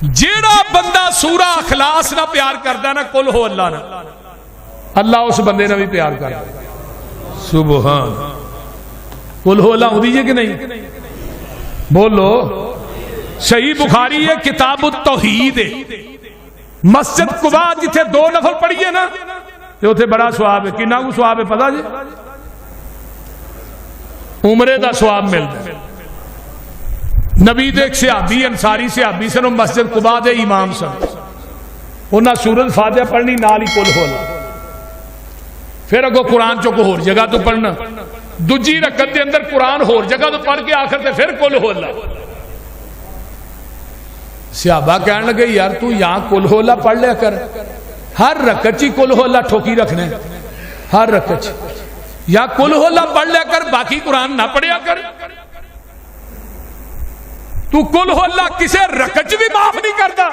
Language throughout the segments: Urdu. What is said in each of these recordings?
جیڑا بندہ سورہ اخلاص نہ پیار کردا نا قل ہو اللہ نا، اللہ اس بندے نے بھی پیار کردا۔ سبحان، قل ہو اللہ ہوندی ہے کہ نہیں؟ بولو۔ صحیح بخاری ہے کتاب التوحید ہے، مسجد قباء جتھے 2 نفل پڑھیے نا تے اوتھے بڑا ثواب ہے۔ کنا کو ثواب ہے پتہ جی؟ عمرے دا ثواب ملدا ہے۔ نبی دے ایک صحابی انصاری صحابی سن، مسجد قباء دے امام سن، انہاں سورۃ فاتحہ پڑھنی نال ہی قل ہو اللہ، پھر اگو قرآن چو کو ہور جگہ تو پڑھنا، دوجی رکعت دے اندر قرآن ہور جگہ تو پڑھ کے آخر تے پھر قل ہو اللہ۔ صحابہ کہنے لگے یار تو یہاں قل ہو اللہ پڑھ لیا کر، ہر رکعت چی قل ہو اللہ ٹھوکی رکھنے، ہر رکعت چی یا قل ہو اللہ پڑھ لیا کر، باقی قرآن نہ پڑھیا کر۔ تو قل ہو اللہ کسے رکعت چ بھی معاف نہیں کرتا۔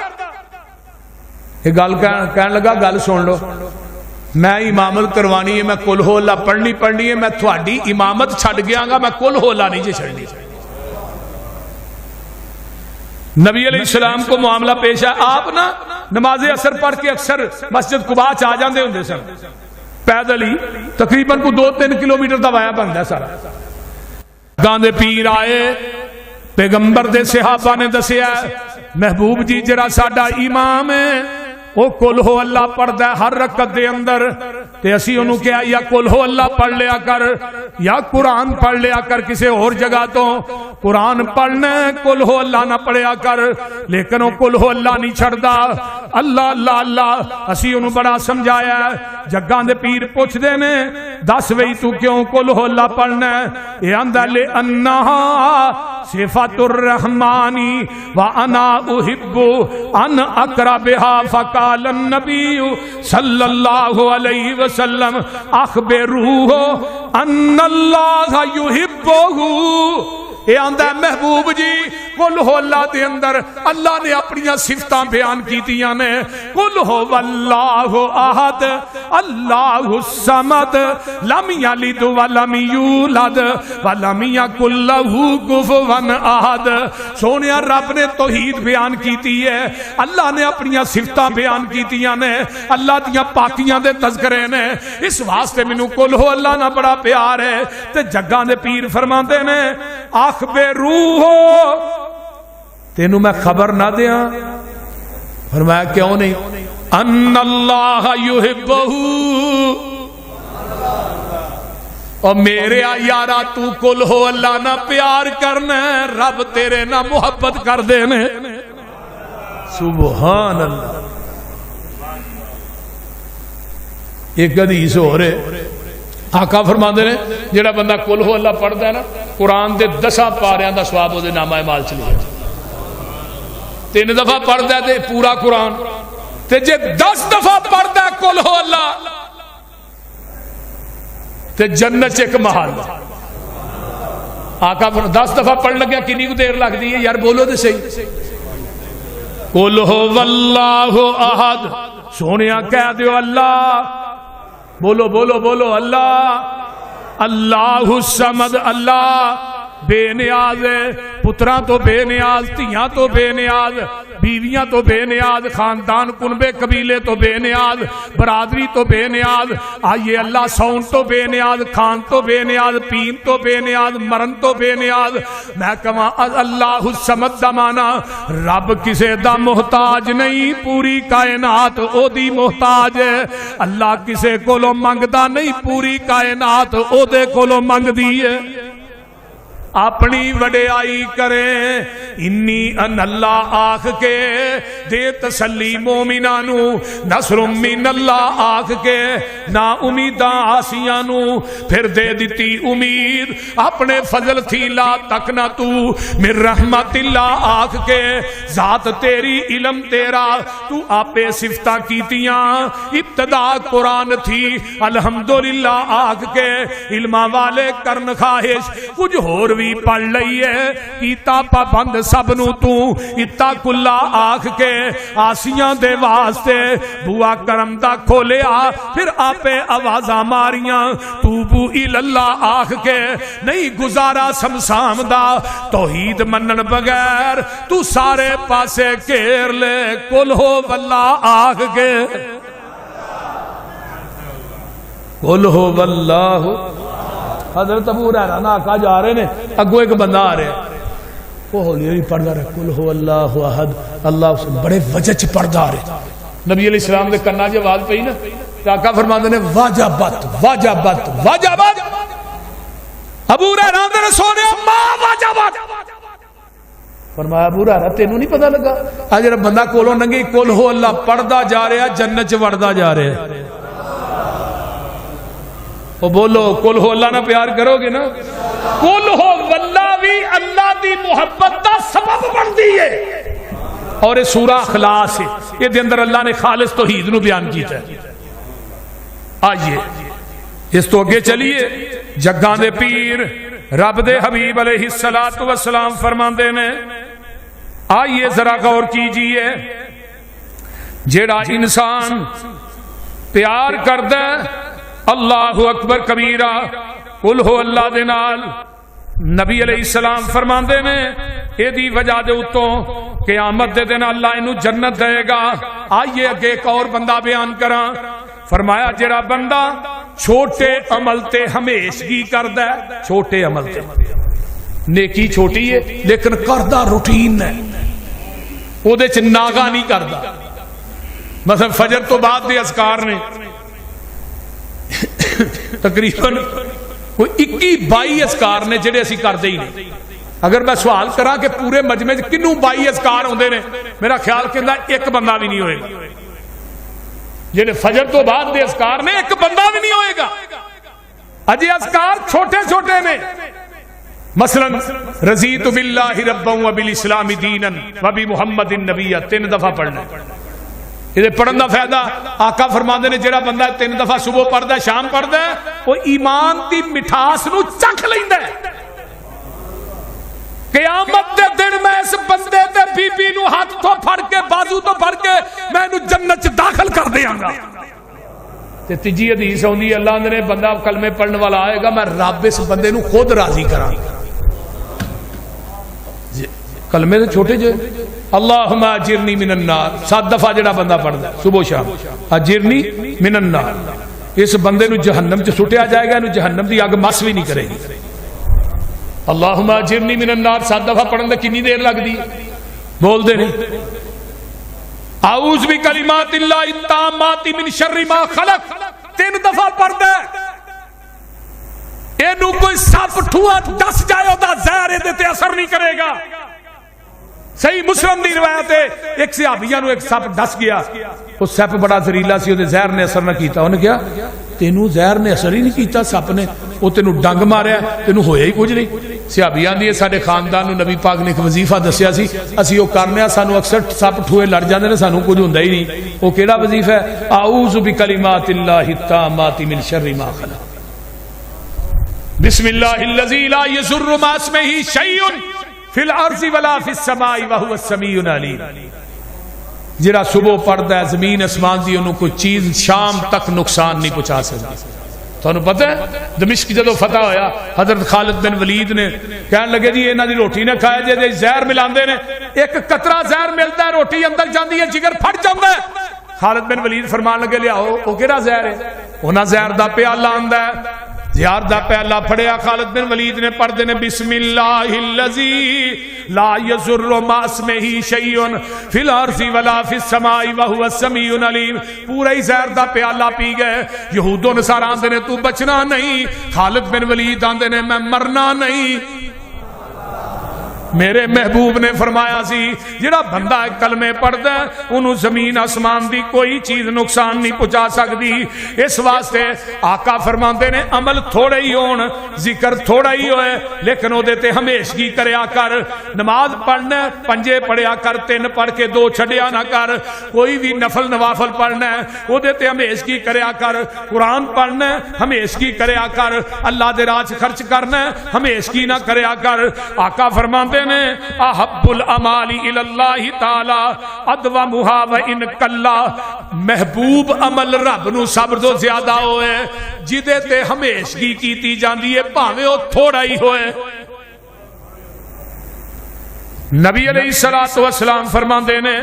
یہ گل کہنے لگا گل سن لو، میں امامت کروانی ہے، میں قل ہو اللہ پڑھنی ہے، میں تھوڑی امامت چھڈ گیا گا، میں قل ہو اللہ نہیں جی چھڑنی۔ نبی علیہ السلام کو معاملہ پیش ہے، آپ نا نماز اثر پڑھ کے اکثر مسجد قباء آ جاندے ہوندے سن، پیدل ہی تقریباً کو 2-3 کلومیٹر دا وایا بندا سارا۔ گاندے پیر آئے، پیغمبر دے صحابہ نے دسیا محبوب جی جرا ساڈا امام ہے وہ قل ہو اللہ پڑھدا ہے ہر رکعت دے اندر، تے اسی انہوں کہا یا قل ہو اللہ پڑھ لیا کر یا قرآن پڑھ لیا کر، کسے اور جگہ تو قرآن پڑھنا ہے قل ہو اللہ نہ پڑھیا کر، لیکن وہ قل ہو اللہ نہیں چھڑدا، اللہ اللہ اللہ۔ اسی انہوں بڑا سمجھایا ہے۔ جگاں دے پیر پوچھ دے نے دس وئی تو کیوں قل ہو اللہ پڑھنا ہے؟ یہ آندا لے انہا صفات الرحمانی وانا احب ان اقرا بها فقال النبی صلی اللہ علیہ وسلم اخبروه ان اللہ یحبہ۔ یہ آندا ہے محبوب جی قل ہو اللہ دے اندر اللہ نے اپنی صفتاں بیان کیتیاں نے، قل ہو واللہ احد اللہ الصمد لم یلد ولم یولد ولم یکن لہ کفوا احد۔ سونیا رب نے توحید بیان کیتی ہے، اللہ نے اپنی صفتاں بیان کیتیاں نے، اللہ دیاں پاکیاں دے تذکرے نے، اس واسطے مینوں قل ہو اللہ نہ بڑا پیار ہے۔ تے جگاں دے پیر فرماندے نے اخبروہ، تینوں میں خبر نہ دیاں؟ فرمایا کیوں نہیں؟ ان اللہ یحبہ، اور میرے یارا تو قل ہو اللہ نہ پیار کرنا ہے، رب تیرے نہ محبت کر دینے۔ سبحان اللہ۔ ایک حدیث ہو رہے آقا فرماندے نے جڑا بندہ قل ہو اللہ پڑھدا ہے نا قرآن دے 10 پاریاں دا ثواب وہ نامہ اعمال چلی جائے۔ 3 دفعہ پڑھدا ہے تے پورا قرآن، تے جے 10 دفعہ پڑھدا ہے قل ہو اللہ تے جنت چ ایک محل۔ آقا 10 دفعہ پڑھ لگیا کنی کو دیر لگ دی ہے یار؟ بولو تے صحیح۔ قل ہو واللہ احد، سونیا کہہ دیو اللہ، بولو بولو بولو اللہ، اللہ الصمد، اللہ بے نیاز ہے، پتراں تو بے نیاز، تیاں تو بے نیاز، بیویاں تو بے نیاز، خاندان کنبے قبیلے تو بے نیاز، برادری تو بے نیاز، آئیے اللہ سون تو بے نیاز، کھان تو بے نیاز، پین تو بے نیاز، مرن تو بے نیاز۔ میں کہاں اللہ الصمد دا مانا رب کسے دا محتاج نہیں، پوری کائنات او دی محتاج ہے۔ اللہ کسے کولو منگدا نہیں، پوری کائنات او دے کولو منگ دی ہے۔ اپنی وڈیائی کریں انی ان اللہ آخ کے دے تسلی مومنانو، نصر من اللہ آخ کے نا امیداں آسیانو پھر دے دیتی امید، اپنے فضل تھی لا تک نہ تو من رحمت اللہ آخ کے ذات تیری علم تیرا تو آپے صفتہ کیتیاں، ابتدا قرآن تھی الحمدللہ آخ کے علمہ والے کرن خواہش کچھ ہور بھی پڑھ لئیے کیتا پابند سب نو تو اتق اللہ آکھ کے آسیاں دے واسطے بوا کرم دا کھولیا پھر آپے آوازاں ماریاں توبو الاللہ آکھ کے نہیں گزارا سمسام دا توحید منن بغیر تو سارے پاسے کیر لے قل ہو واللہ آکھ کے قل ہو واللہ حضرت ابو ہریرہ نا آقا جا رہے نے اگو ایک بندہ آ رہے وہ ہولی ہولی پڑھدا رہے قل ہو اللہ احد اللہ سے بڑے وجہ چ پڑھدا رہے نبی علیہ السلام دے کنا جے آواز پئی نا تے آقا فرماندے نے واجبت واجبت واجبت ابو ہریرہ دے سونے ما واجبت فرمایا ابو ہریرہ تینوں نہیں پتہ لگا اج جڑا بندہ کولوں ننگی قل ہو اللہ پڑھدا جا رہا جنت چ وڑدا جا رہا وہ بولو قل ہو اللہ نہ پیار کرو گے نا قل ہو واللہ بھی اللہ دی محبت دا سبب بن دی ہے اور یہ سورہ اخلاص ہے یہ دے اندر اللہ نے خالص توحید نو بیان کیتا ہے آئیے اس تو اگے چلیے جگاں دے پیر رب دے حبیب علیہ السلام فرماندے نے آئیے ذرا غور کیجئے جیڑا انسان پیار کردہ اللہ اکبر کبیرہ قل ہو اللہ دے نال نبی علیہ السلام فرماندے نے اے دی وجہ دے اتوں قیامت دے دن اللہ انہوں جنت دے گا آئیے اگے ایک اور بندہ بیان کراں فرمایا جڑا بندہ چھوٹے عمل تے ہمیشگی کردہ ہے چھوٹے عمل تے نیکی چھوٹی ہے لیکن کردہ روٹین ہے او دے چ ناغا نہیں کردہ مثلا فجر تو بعد دے اذکار نے تقریباً کوئی 21-22 اذکار نے جڑے اسی کردے ہی نہیں اگر میں سوال کراں کہ پورے مجمع چ کنوں 22 اذکار ہوندے نے میرا خیال کہندا ایک بندہ بھی نہیں ہوئے گا جڑے فجر تو بعد دے اذکار نے ایک بندہ بھی نہیں ہوئے گا اجے اذکار چھوٹے چھوٹے نے مثلا رضیت باللہ ربا وبالاسلام دینا وبمحمد النبی 3 دفعہ پڑھنا یہ پڑھن دا فائدہ آقا فرماندے نے جڑا بندہ 3 دفعہ صبح پڑھدا ہے شام پڑھدا ہے وہ ایمان دی مٹھاس نو چکھ لیندا ہے قیامت دے دن میں اس بندے تے بی بی نو ہاتھ تو پھڑ کے بازو تو پھڑ کے میں نو جنت چ داخل کر دیاں گا تے تیجی حدیث ہوندی اللہ نے بندہ کلمے پڑھنے والا آئے گا میں رب اس بندے نو خود راضی کراں کلمے دے چھوٹے جو اللہم اجرنی من النار 7 دفعہ جڑا بندہ پڑھدا صبح شام اجرنی من النار اس بندے نو جہنم چ سٹیا جائے گا نو جہنم دی اگ مس بھی نہیں کرے گی اللہم اجرنی من النار 7 دفعہ پڑھن دے کتنی دیر لگدی بول دے نہیں اعوذ بکلمات اللہ التامات من شر ما خلق 3 دفعہ پڑھدا اینو کوئی سپ ٹھوا دس جائے دا زہر دے تے اثر نہیں کرے گا صحیح مسلم دی روایت ہے ایک صحابیہ نو ایک سپ ڈس گیا اس سپ بڑا زہریلا سی او زہر نے اثر نہ کیتا انہوں نے کیا تینوں زہر نے اثر ہی نہیں کیتا سپ نے او تینوں ڈنگ ماریا تینوں ہویا ہی کچھ نہیں صحابیاں دی ساڈے خاندان نو نبی پاک نے ایک وظیفہ دسیا سی اسی او کرنے سانو اکثر سپ ٹھوئے لڑ جاندے نے سانو کچھ ہوندا ہی نہیں او کیڑا وظیفہ ہے اعوذ بکلمات اللہ التامات من شر ما خلق بسم اللہ الذی لا یضر مع اسمہ شیء فی الارض ولا فی السماء وهو السمیع العلیم جڑا صبح پڑھدا ہے زمین اسمان دی انہوں کوئی چیز شام تک نقصان نہیں پہنچا سکتی تھانوں پتہ ہے دمشق جدو فتح ہویا حضرت خالد بن ولید نے کہنے لگے جی انہاں دی روٹی نہ کھائے جے زہر ملاندے نے ایک قطرہ زہر ملتا ہے روٹی اندر جاندی ہے جگر پھٹ جاندا ہے خالد بن ولید فرمان لگے لیاؤ او کیڑا زہر ہے انہاں زہر دا پیالہ آندا ہے زہر دا پیالہ پھڑیا خالد بن ولید نے پڑھ دے نے بسم اللہ الذی لا یضر مع اسمہ شیء فی الارض ولا فی السماء وهو السمیع العلیم پورا ہی زہر دا پیالہ پی گئے یہود و نصارا آندے نے تو بچنا نہیں خالد بن ولید آندے نے میں مرنا نہیں میرے محبوب نے فرمایا سی جڑا بندہ کلمے پڑھدا ہے انہوں زمین آسمان دی کوئی چیز نقصان نہیں پہنچا سکتی. اس واسطے آقا فرماندے نے عمل تھوڑے ہی ہون ذکر تھوڑا ہی ہوئے لیکن او دے تے ہمیشگی کریا کر. نماز پڑھنا پنجے پڑھیا کر 3 پڑھ کے 2 چھڈیا نہ کر. کوئی بھی نفل نوافل پڑھنا ہے او دے تے ہمیشگی کریا کر. قرآن پڑھنا ہمیشگی کریا کر. اللہ دے راہ خرچ کرنا ہمیشگی نہ کریا کر. آقا فرماندے نے احب الاعمال الی اللہ تعالی ادومھا وان کلا. محبوب عمل رب نو سب تو زیادہ ہوئے جدے تے ہمیشگی کیتی جاندی ہے بھاویں او تھوڑا ہی ہوئے. نبی علیہ الصلوۃ والسلام فرماندے نے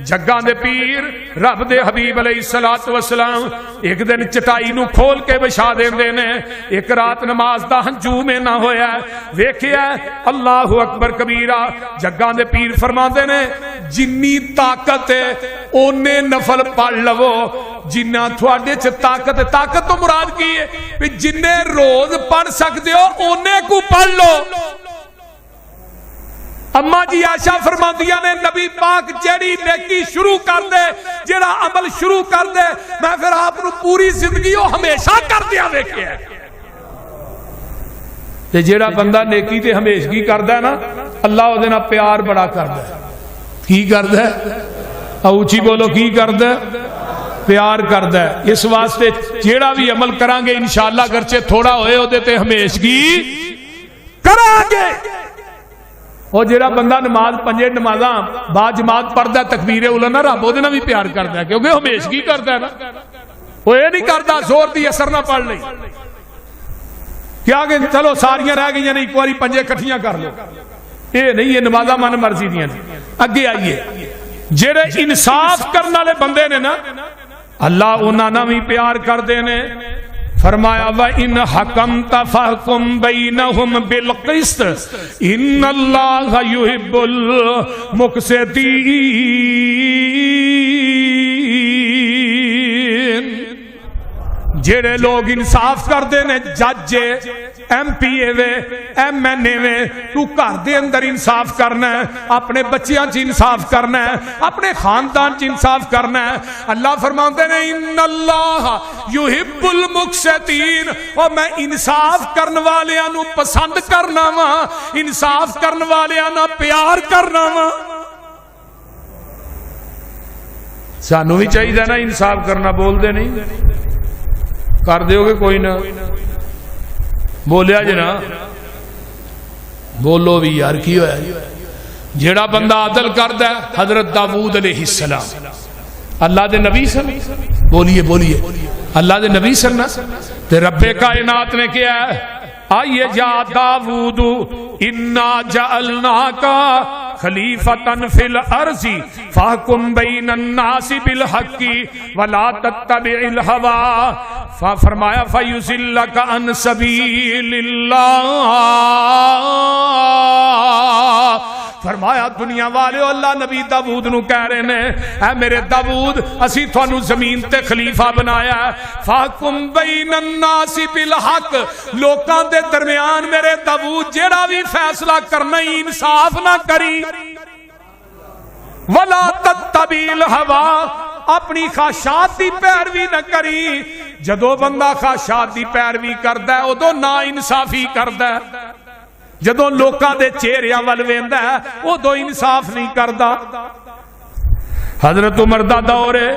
جگاں دے پیر رب دے حبیب علیہ الصلوۃ والسلام ایک دن چٹائی نو کھول کے بچھا دیندے نے. ایک رات نماز دا ہنجوم نہ ہویا ویکھیا اللہ اکبر کبیرہ. جگاں دے پیر فرماندے نے جنی طاقت ہے اونے نفل پڑھ لو جنہ تھوڑے چ طاقت. طاقت تو مراد کی ہے جننے روز پڑھ سکتے ہو اونے کو پڑھ لو. اما جی عائشہ فرماندیاں نے نبی پاک جیڑی نیکی شروع کر دے جیڑا عمل شروع کر دے میں پھر آپ نو پوری زندگی وہ ہمیشہ کر دیا ویکھیا. تے جیڑا بندہ نیکی تے ہمیشگی کردا ہے نا اللہ او دے نال پیار بڑا کردا ہے. کی کردا ہے؟ اونچی بولو کی کردا ہے؟ پیار کردا ہے. اس واسطے جیڑا بھی عمل کران گے انشاءاللہ اگرچہ تھوڑا ہوئے او دے تے ہمیشگی کران گے. اور جیڑا بندہ نماز پنجے نمازاں با جماعت پڑھدا تکبیر اولا نہ رب او دے نال بھی پیار کردا ہے کیونکہ ہمیشگی کردا ہے نا. وہ یہ نہیں کردا زور دی اثر نہ پڑھ لئی کیا کہ چلو ساریاں رہ گئیاں نے ایک باری پنجے کٹھیاں کر لو. یہ نہیں یہ نمازاں من مرضی دیاں. اگے آئیے جیڑے انصاف کرنے والے بندے نے نا اللہ انہاں نال بھی پیار کردے نے. فرمایا وَإِنْ حَكَمْتَ فَحْكُمْ بَيْنَهُمْ بِالْقِسْطِ إِنَّ اللَّهَ يُحِبُّ الْمُقْسِطِينَ. جڑے لوگ انصاف کردے نے جج ایم پی اے وے ایم این اے وے تو گھر دے اندر انصاف کرنا ہے اپنے بچیاں چ انصاف کرنا ہے اپنے خاندان چ انصاف کرنا ہے. اللہ فرماتے ہیں ان اللہ یحب المقسطین اور میں انصاف کرنے والیاں نو پسند کرنا وا انصاف کرنے والیاں نال پیار کرنا وا. سانو بھی چاہیے نا انصاف کرنا. بول دے نہیں کر دیو گے کوئی نہ بولیا جنا بولو بھی یار کی ہویا. جیڑا بندہ عدل کردا ہے حضرت داؤد علیہ السلام اللہ دے نبی سن بولیے بولیے اللہ دے نبی سن تے رب کائنات نے کیا ہے آئیے جا داؤد انا جعلناک خلیفۃ فی الارض فاحکم بین الناس بالحق ولا تتبع الہوی فرمایا فیضلک عن سبیل اللہ. فرمایا دنیا والے اللہ نبی داؤد نو کہہ رہے نے اے میرے داؤد اسی تھانو زمین تے خلیفہ بنایا ہے فاحکم بین الناس بالحق لوکاں دے درمیان میرے داؤد جیڑا بھی فیصلہ کرنا ہی انصاف نہ کری ولا تتبع الہوی اپنی خواہشات دی پیروی نہ کری. جدو بندہ خواہشات دی پیروی کردا ہے ادو نا انصافی کردا ہے. جدو لوکاں دے چہریاں ول ویندا ہے ادو انصاف نہیں کردا. حضرت عمر دا دور ہے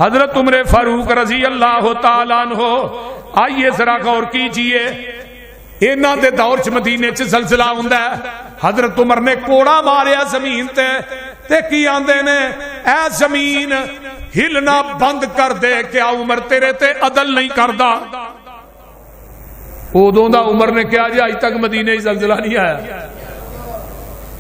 حضرت عمر فاروق رضی اللہ تعالی عنہ آئیے ذرا غور کیجئے انہاں دے دور چ مدینے چ زلزلہ ہوندا ہے. حضرت عمر نے کوڑا ماریا زمین تے کی آندے نے اے زمین ہلنا بند کر دے کیا عمر تیرے تے عدل نہیں کردا. ادوں دا عمر نے کیا جی اج تک مدینے ہی زلزلہ نہیں آیا.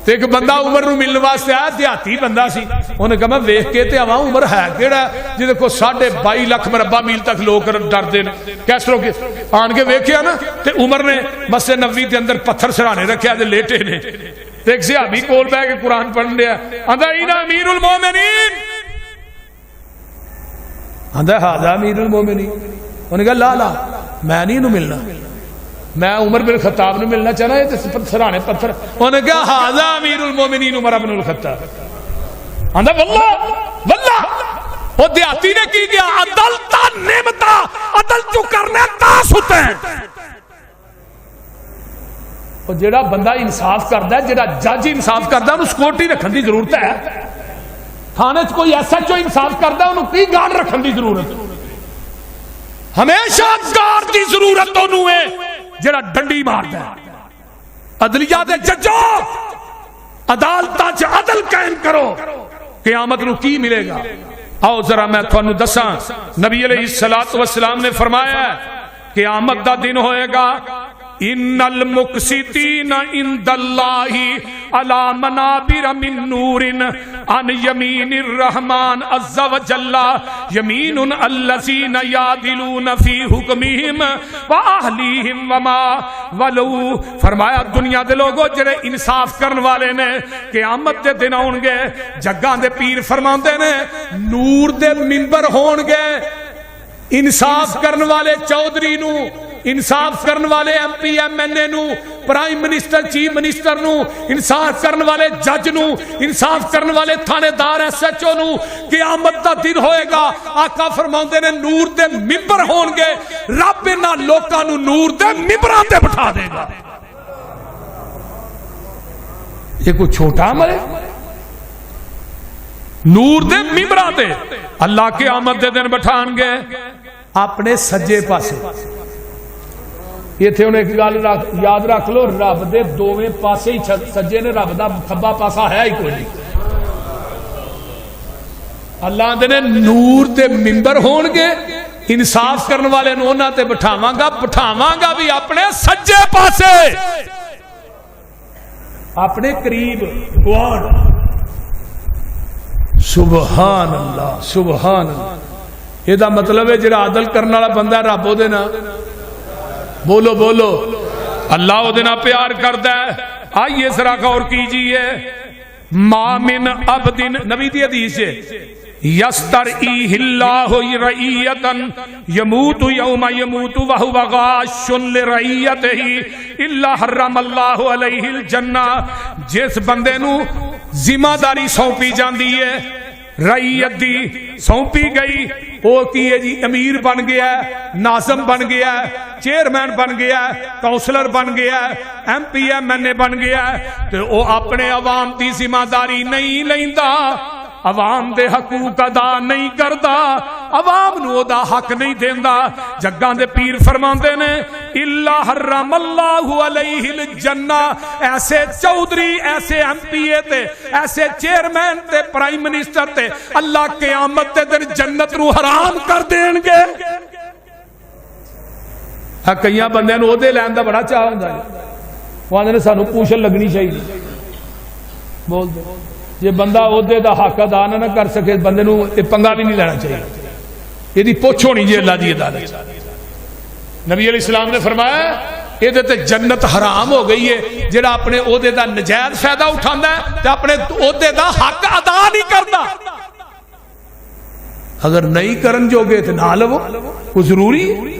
تے ایک بندہ عمر نو ملنے واسطے آیا دیہاتی بندہ سی انہیں کہا میں ویکھ کے تے آواں عمر ہے کیڑا جے کو 22.5 لاکھ مربع میل تک لوگ ڈردے نے کیسرو کے آن کے ویکھیا نا تے عمر نے مسجد نبوی دے اندر پتھر سرانے رکھیا تے لیٹے نے تے ایک صحابی کول بیٹھ کے قرآن پڑھن دیا آندا اینا امیر المومنین آندا ہاذا امیر المومنین انہیں کہا لا لا میں نہیں انہوں ملنا میں عمر بن خطاب نے ملنا چاہنا ہے تو سرانے پتھر انہوں نے کہا ھذا امیر المومنین عمر بن الخطاب آندا واللہ واللہ وہ دیہاتی نے کی گیا عدل تا نعمتا عدل تو کرنے تا ستے اور جڑا بندہ انصاف کردا ہے جڑا جج انصاف کردا ہے انہوں سکورٹی رکھن دی ضرورت ہے تھانے چ کوئی ایس ایچ او انصاف کردا ہے انہوں کی گارڈ رکھن دی ضرورت ہمیشہ گارڈ دی ضرورت انہوں ہے جڑا ڈنڈی ماردا ہے عدلیہ دے ججو عدالتاں چ عدل قائم کرو قیامت نو کی ملے گا آؤ ذرا میں تھانوں دساں نبی علیہ الصلوۃ والسلام نے فرمایا ہے قیامت دا دن ہوئے گا ان المقسطین عند اللہ علی منابر من نور عن یمین الرحمن عز وجل یمین الذین یعدلون فی حکمہم واہلیہم وما ولو فرمایا دنیا دے لوگوں جڑے انصاف کرن والے نے قیامت دے دن آؤن گے جگاں دے پیر فرماندے نے نور دے منبر ہون گے انصاف کرن والے چودھری نو انصاف کرن والے ایم پی ایم این اے نو پرائم منسٹر چیف منسٹر نو انصاف کرن والے جج نو انصاف کرن والے تھانے دار ایس ایچ او نو قیامت دا دن ہوئے گا آقا فرماندے نے نور دے ممبر ہون گے رب انہاں لوکاں نو نور دے ممبراں تے بٹھا دے گا یہ کوئی چھوٹا عمل ہے نور دے ممبراں تے اللہ قیامت دے دن بٹھان گے اپنے سجے پاسے یہ تھے انہیں ایک گل یاد رکھ لو رب دے دوویں پاسے ہی سجے نے رب دا کھبا پاسا ہے ہی کوئی نہیں اللہ دے نے نور دے منبر ہون گے انصاف کرن والے نو انہاں تے بٹھاواں گا بھی اپنے سجے پاسے اپنے قریب گوان سبحان اللہ سبحان اللہ یہ دا مطلب ہے جڑا عدل کرنے والا بندہ رب دے نا بولو بولو اللہ وہ دینا پیار کرتا ہے آئیے ذرا غور کیجئے ما من عبد نبی دی حدیث ہے یسترعیہ اللہ رعیتا یموت یوم یموت وہو غاش لرعیتہ الا حرم اللہ علیہ الجنہ جس بندے نو ذمہ داری سونپی جاندی ہے رعیت دی سونپی گئی وہ کی ہے جی امیر بن گیا ہے ناظم بن گیا ہے چیئرمین بن گیا ہے کونسلر بن گیا ہے ایم پی ایم این اے بن گیا ہے تو وہ اپنے عوام دی ذمہ داری نہیں لیندا عوام دے حقوق ادا نہیں کردا عوام نو دا حق نہیں دیندا جگاں دے پیر فرماندے نے الا حرم اللہ علیہ الجنہ ایسے چودھری ایسے ایم پی اے تے ایسے چیئرمین تے پرائم منسٹر تے اللہ قیامت تے دن جنت نو حرام کر دین گے کئیاں بندیاں نو دے لین دا بڑا چاہ ہوندا ہے وہ آندے نے سانو پوچھن لگنی چاہیے بول دے جے بندہ عہدے دا حق ادا نہ کر سکے بندے نو پنگا بھی نہیں لینا چاہیے یہ پوچھ ہونی جی اللہ دی عدالت نبی علیہ السلام نے فرمایا یہ تے جنت حرام ہو گئی ہے جڑا اپنے عہدے دا نجائز فائدہ اٹھاندا ہے تے اپنے عہدے دا حق ادا نہیں کردا اگر نہیں کرن جوگے تے نہ لو وہ ضروری ہے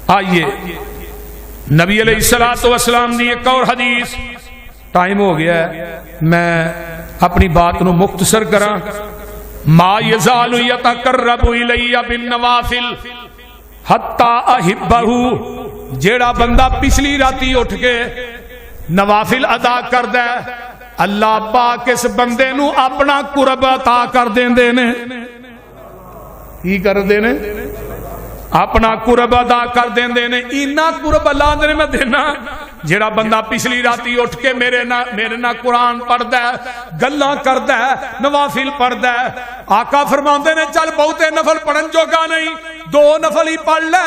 آئیے نبی علیہ الصلوۃ والسلام دی ایک اور حدیث ٹائم ہو گیا ہے میں اپنی بات نو مختصر کراں ما یزال یتقرب الی بالنوافل حتی احبہ جیڑا بندہ پچھلی راتی اٹھ کے نوافل ادا کردا ہے اللہ پاک اس بندے نو اپنا قرب عطا کر دیندے نے کی کر دینے اپنا قرب ادا کر دیندے نے اینا قرب اللہ دے میں دینا جڑا بندہ پچھلی راتی اٹھ کے میرے نا قرآن پڑھدا ہے گلاں کردا ہے نوافل پڑھدا ہے آقا فرماندے نے چل بہتے نفل پڑھن جوگا نہیں 2 نفل ہی پڑھ لے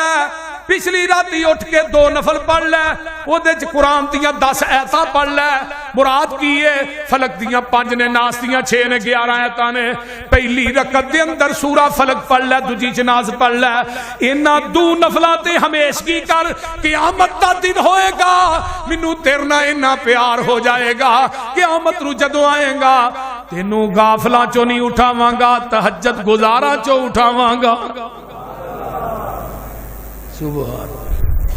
پچھلی راتی اٹھ کے 2 نفل پڑھ لے او دے قرآن دیاں 10 آیتاں پڑھ لے مراد کی ہے فلک دیاں 5 نے ناس دیاں 6 نے 11 آیتاں نے پہلی رکعت دے اندر سورہ فلک پڑھ لے دوجی چ ناس پڑھ لے انہاں 2 نفلاں تے ہمیشگی کر قیامت دا دن ہوئے گا مینوں تیرے نال اتنا پیار ہو جائے گا قیامت نو جدوں آئے گا تینوں غافلاں چوں نہیں اٹھاواں گا تہجد گزاراں چوں اٹھاواں گا سبحان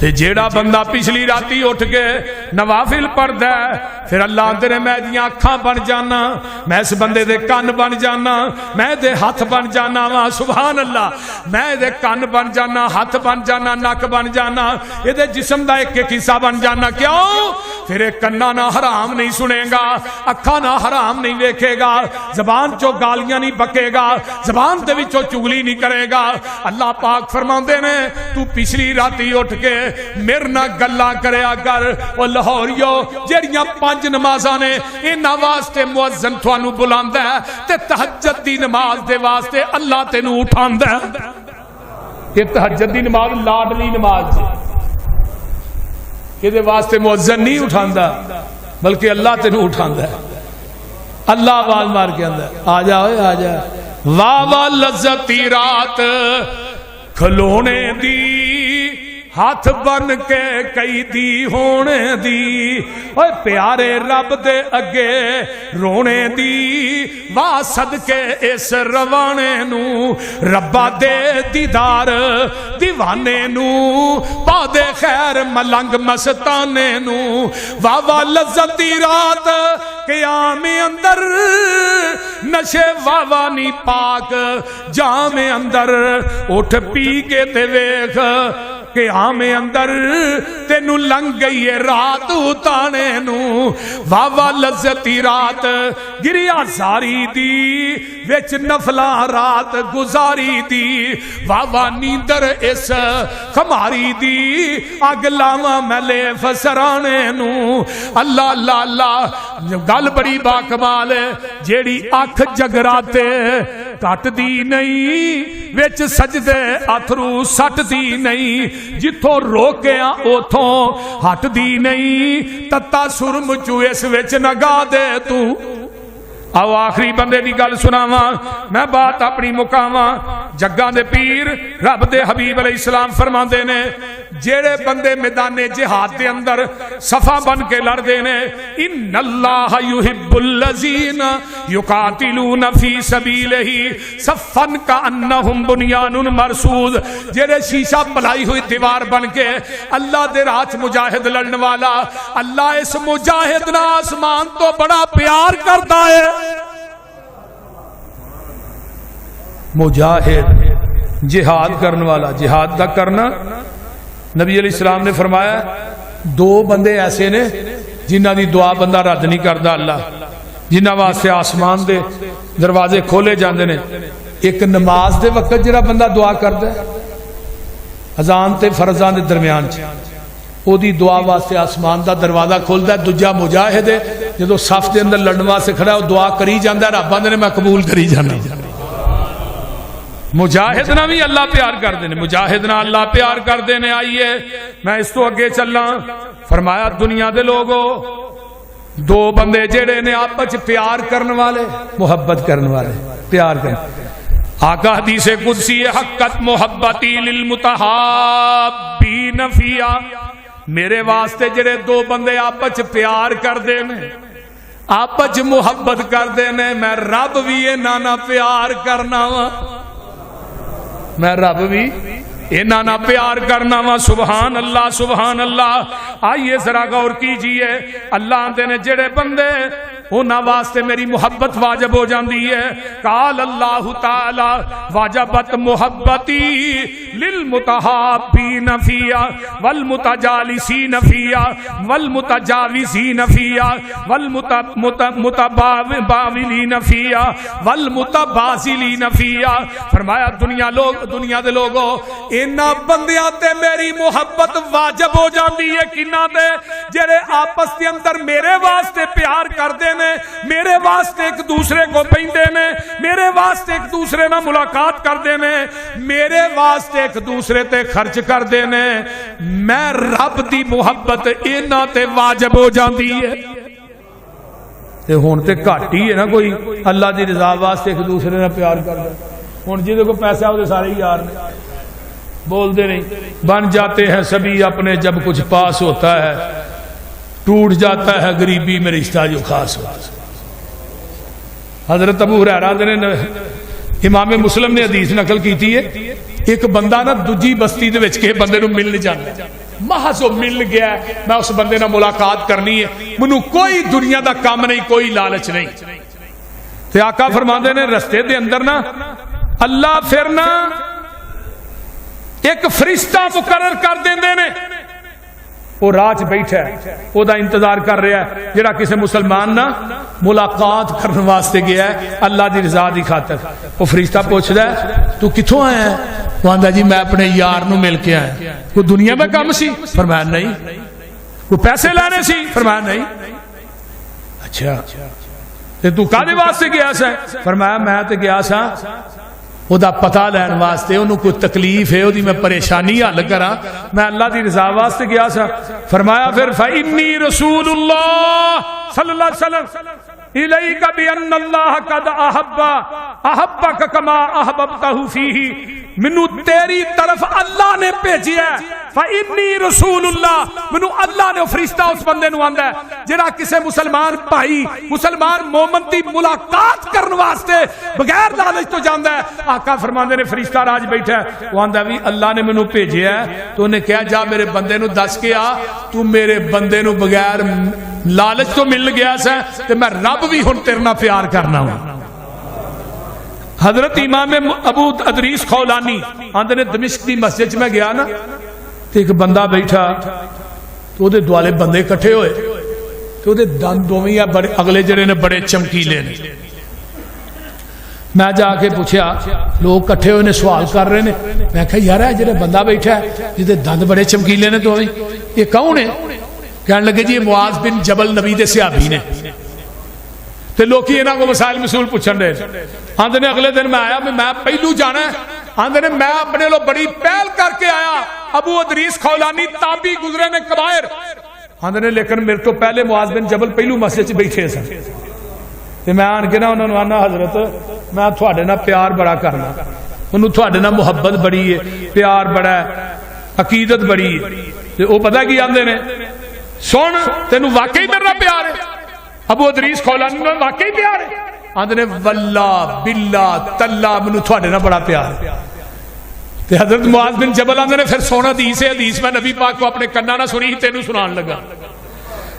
تے جیڑا بندہ پچھلی راتی اٹھ کے نوافل پڑھدا ہے پھر اللہ آندے نے میں دیاں اکھاں بن جانا، میں اس بندے دے کان بن جانا، میں دے ہاتھ بن جانا وا سبحان اللہ، میں دے کان بن جانا، ہاتھ بن جانا، نک بن جانا، یہ دے جسم دا ایک ایک حصہ بن جانا۔ کیوں؟ پھر ایک کنا نہ حرام نہیں سنے گا، اکھاں نہ حرام نہیں دیکھے گا، زبان چو گالیاں نہیں بکے گا، زبان دے وچوں چگلی نہیں کرے گا۔ اللہ پاک فرماندے نے تو پچھلی راتی اٹھ کے میرے نال گلاں کریا کر او لاہوریو، جیڑیاں 5 نمازاں نے انہاں واسطے مؤذن تھانوں بلاندا ہے تے تہجد دی نماز دے واسطے اللہ تینوں اٹھاندا ہے۔ کہ تہجد دی نماز لاڈلی نماز ہے، یہ واسطے مؤذن نہیں اٹھاندا بلکہ اللہ تینوں اٹھاندا ہے۔ اللہ آواز مار کے آندا ہے آ جا اوئے آ جا، واہ واہ لذتی رات کھلونے دی، ہاتھ بن کے کئی دی ہونے دی، اوے پیارے رب دے اگے رونے دی، واہ صدقے اس روانے نو ربا دے دیدار دیوانے نو، پا دے خیر ملنگ مستانے نو، واہ واہ لذتی رات قیام اندر نشے واوانی پاک جام اندر، اٹھ پی کے تے ویکھ قیام اندر تینو لنگ گئی ہے رات اتانے نو، واہ واہ لذتی رات گریا زاری دی وچ نفلا رات گزاری دی، واہ واہ نیندر اس خماری دی اگ لاواں ملے فسرانے نو۔ اللہ اللہ اللہ، گل بڑی با کمال ہے، جیڑی اکھ جگراتے کٹ دی نہیں، وچ سجدے اتھرو سٹ دی نہیں، جتھوں روکیا اوتھوں ہٹ دی نہیں، تتا سرم چو اس وچ نگا دے تو۔ آو آخری بندے دی گل سناواں، میں بات اپنی مکاواں۔ جگاں دے پیر رب دے حبیب علیہ السلام فرماندے نے جیڑے بندے میدان جہاد دے اندر صفا بن کے لڑ دے نے، ان اللہ یحب الذین یقاتلون فی سبیلہ صفا کانہم بنیان مرصوص، جیڑے شیشہ پلائی ہوئی دیوار بن کے اللہ دے راہ وچ مجاہد لڑن والا، اللہ اس مجاہد نہ آسمان تو بڑا پیار کرتا ہے۔ مجاہد جہاد کرنے والا، جہاد دا کرنا، نبی علیہ السلام نے فرمایا 2 بندے ایسے نے جنہ دی دعا بندہ رد نہیں کرتا اللہ، جنہ واسطے آسمان دے دروازے کھولے جاندے نے۔ ایک نماز دے وقت جڑا بندہ دعا کردا ہے اذان تے فرضاں دے درمیان چ، او دی دعا واسطے آسمان دا دروازہ کھلدا ہے۔ دوجا مجاہد ہے جدوں صف دے اندر لڑن واسطے کھڑا ہے، او دعا کری جاندا ہے، رب نے میں قبول کری جانا۔ مجاہد نہ بھی اللہ پیار کر دینے، مجاہد نہ اللہ پیار کر دینے۔ آئیے میں اس تو اگے چلنا، فرمایا دنیا دے لوگوں 2 بندے جڑے نے آپس پیار کرنے والے، محبت کرنے والے، پیار کرنے۔ آقا حدیث قدسی حقت محبتی للمتحابین فیا، میرے واسطے جڑے 2 بندے آپس پیار کر دینے، آپس محبت کر دینے، میں رب بھی یہ نانا پیار کرنا وا، میں رب بھی انہاں نہ پیار کرنا وا۔ سبحان اللہ سبحان اللہ۔ آئیے ذرا غور کیجئے، اللہ آندے نے جڑے بندے انہاں واسطے میری محبت واجب ہو جاندی ہے۔ قال اللہ تعالی واجبت محبتی للمتحابین فیا والمتجالسین فیا والمتجاوزین فیا والمتباولین فیا والمتبازلین فیا۔ فرمایا دنیا دے لوگوں انہاں بندیاں تے میری محبت واجب ہو جاندی ہے، کنہاں تے جڑے آپس دے اندر میرے واسطے پیار کردے نے، میرے واسطے ایک دوسرے کو پیندے نے، میرے واسطے ایک دوسرے نہ ملاقات کردے نے، میرے واسطے ایک دوسرے تے خرچ کردے نے، میں رب دی محبت انہاں تے واجب ہو جاندی ہے۔ تے ہن تے گھٹ ہی ہے نا کوئی اللہ دی رضا واسطے ایک دوسرے نہ پیار کردا، ہن جدے کو پیسہ وہ سارے یار نے، بول دے نہیں، بن جاتے ہیں سبھی اپنے جب کچھ پاس ہوتا ہے، ٹوٹ جاتا ہے غریبی میں رشتہ جو خاص ہوتا ہے۔ حضرت ابو ہریرہ نے امام مسلم نے حدیث نقل کی تھی ہے، ایک بندہ نا دوجی بستی دے وچ کے بندے نو ملنے جاندا، محض مل گیا میں اس بندے نال ملاقات کرنی ہے, مینوں کوئی دنیا دا کام نہیں, کوئی لالچ نہیں. تے آقا فرماندے نے رستے دے اندر نا اللہ پھر نا ایک فرشتہ مقرر کر دیندے نے, وہ راہ چ بیٹھا ہے, وہ دا انتظار کر رہا ہے جڑا کسی مسلمان نا ملاقات کرنے واسطے گیا ہے اللہ دی رضا دی خاطر. وہ فرشتہ پوچھدا ہے تو کتھوں آیا ہے؟ وہ آندا جی میں اپنے یار نو مل کے آیا. کوئی دنیا میں کام سی؟ فرمایا نہیں. کوئی پیسے لینے سی؟ فرمایا نہیں. اچھا تے تو کادے واسطے گیا سا؟ فرمایا میں تے گیا سا او دا پتہ لین واسطے, انہوں کوئی تکلیف ہے, او دی میں پریشانی حل کراں, میں اللہ دی رضا واسطے گیا سا. فرمایا پھر فإنی رسول اللہ صلی اللہ علیہ وسلم الیک بان اللہ قد احبک کما احببتہ فیہ, منو تیری طرف اللہ نے بھیجیا ہے. فإنی رسول اللہ, منو اللہ نے فرشتہ اس بندے نو آندا ہے جڑا کسے مسلمان بھائی مسلمان مومن دی ملاقات کرن واسطے بغیر لالچ تو جاندا ہے. آقا فرماندے نے فرشتہ راج بیٹھا ہے, وہ آندا بھی اللہ نے منو بھیجیا ہے. تو انہیں کہا جا میرے بندے نو دس کے آ, تو میرے بندے نو بغیر لالچ تو مل گیا سا تے میں رب بھی ہن تیرے نال پیار کرنا ہوں. حضرت امام ابو ادریس خولانی آندے نے دمشق دی مسجد میں گیا نا, تے ایک بندہ بیٹھا, تو دے دوالے بندے کٹھے ہوئے, تو دے دند دوویں بڑے اگلے جڑے نے بڑے چمکیلے نے. میں جا کے پوچھا, لوگ کٹھے ہوئے نے سوال کر رہے نے, میں کہا یار ہے جڑے بندہ بیٹھا ہے جے دند بڑے چمکیلے نے دوویں, یہ کون ہے؟ کہنے لگے جی معاذ بن جبل نبی دے صحابی نے. تے لوکی انہاں کو مسائل مسئول پوچھن دے. آندے نے اگلے دن میں آیا, میں پہلو جانا ہے. آندے نے میں اپنے لو بڑی پہل کر کے آیا, ابو ادریس خولانی تابی گزرے نے کبائر. آندے نے لیکن میرے تو پہلے معاذ بن جبل پہلو مسجد چ بیٹھے سن, تے میں آن کے نا انہوں نے آنا حضرت میں تھوڑے نال پیار بڑا کرنا, انہوں تھوڑے نال محبت بڑی ہے, پیار بڑا ہے, عقیدت بڑی ہے. تے وہ پتہ کی آندے نے, سن تینوں واقعی میرا پیار ہے؟ ابو ادریس خولانی نے واقعی پیار ہے؟ آندے نے واللہ باللہ تاللہ منو تھوڑے نال بڑا پیار ہے. تے حضرت معاذ بن جبل آندے نے پھر سونا حدیث میں نبی پاک کو اپنے کنا نہ سنی, تینوں سنان لگا.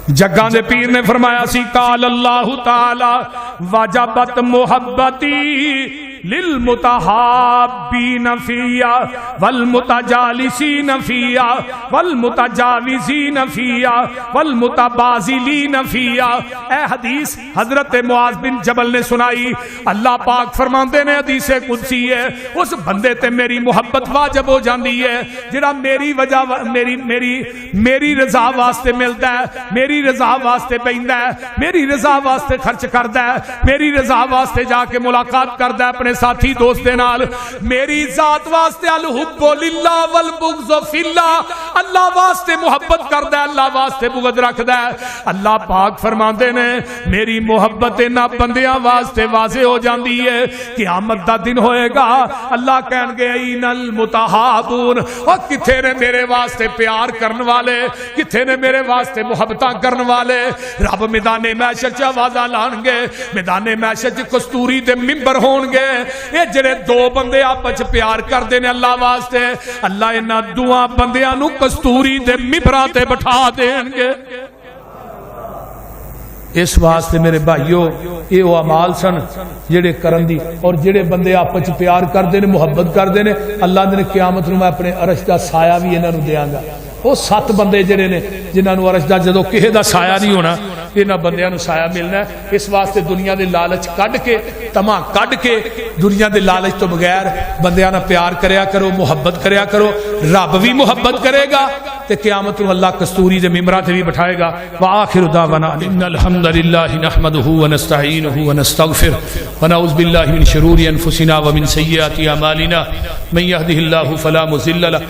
جگاں دے پیر نے فرمایا سی قال اللہ تعالی وجبت محبتی للمتحابین فیا والمتجالسین فیا والمتجاوزین فیا والمتبازلین فیا. اے حدیث حضرت معاذ بن جبل نے سنائی. اللہ پاک فرماندے نے حدیث قدسی ہے, اس بندے تے میری محبت واجب ہو جاندی ہے جڑا میری وجہ میری رضا واسطے ملدا ہے, میری رضا واسطے بیندا ہے, میری رضا واسطے خرچ کردا ہے, میری رضا واسطے جا کے ملاقات کردا ہے اپنے ساتھی دوست دے نال, میری ذات واسطے الحب للہ والبغض فی اللہ, اللہ واسطے محبت کردا ہے, اللہ واسطے بغض رکھدا ہے. اللہ پاک فرماندے نے میری محبت انہاں بندیاں واسطے واضح ہو جاندی ہے. قیامت دا دن ہوئے گا, اللہ کہن گے این المتحابون, او کتھے نے میرے واسطے پیار کرن والے, کتھے نے میرے واسطے محبتاں کرن والے. رب میدان محشر چ آوازاں لان گے, میدان محشر چ کستوری دے منبر ہون گے. یہ جڑے دو بندے آپس پیار کردے نے اللہ واسطے, اللہ انہاں دوواں بندیاں نو کستوری دے ممبراں تے بٹھا دین گے. اس واسطے میرے بھائیو یہ وہ اعمال سن جڑے کرن دی, اور جڑے بندے آپس پیار کردے نے محبت کردے نے, اللہ نے قیامت نو میں اپنے عرش دا سایہ بھی انہاں نو دیاں گا. وہ 7 بندے جڑے نے جنہاں نو عرش دا جدوں کسے دا سایہ نہیں ہونا, انہاں بندیاں نو سایہ ملنا ہے. اس واسطے دنیا دے لالچ کڈ کے, تما کڈ کے, دنیا دے لالچ تو بغیر بندیاں نال پیار کریا کرو, محبت کریا کرو. رب بھی محبت کرے گا تے قیامت نو اللہ کستوری دے ممبراں تے بھی بٹھائے گا. وآخر دعوانا ان الحمد للہ نحمده ونستعینه ونستغفر ونعوذ باللہ من شرور انفسنا ومن سیئات اعمالنا من يهده الله فلا مضل له